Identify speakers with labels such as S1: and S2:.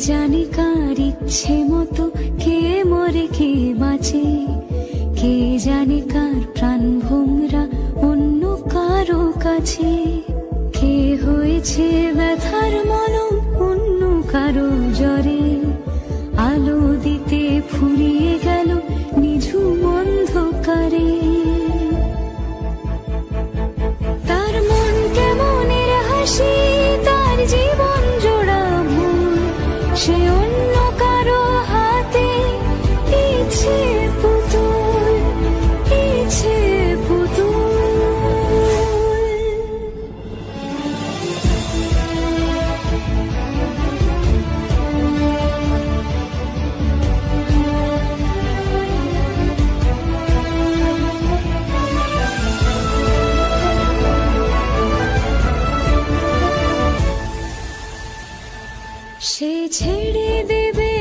S1: জানে কার ইচ্ছে মতো কে মরে কে বাঁচে, কে জানে কার প্রাণ ভোমরা অন্য কারো কাছে, কে হয়েছে ব্যথার মলম অন্য কারো জ্বরে, আলো দিতে ফুরিয়ে গেল নিঝুম অন্ধকারে। তার মন কেমনের হাসি, তার জীবন জোড়া ভুল, সে অন্য কারো হাতে ইচ্ছে পুতুল, ইচ্ছে পুতুল। সে ছেড়ে দেবে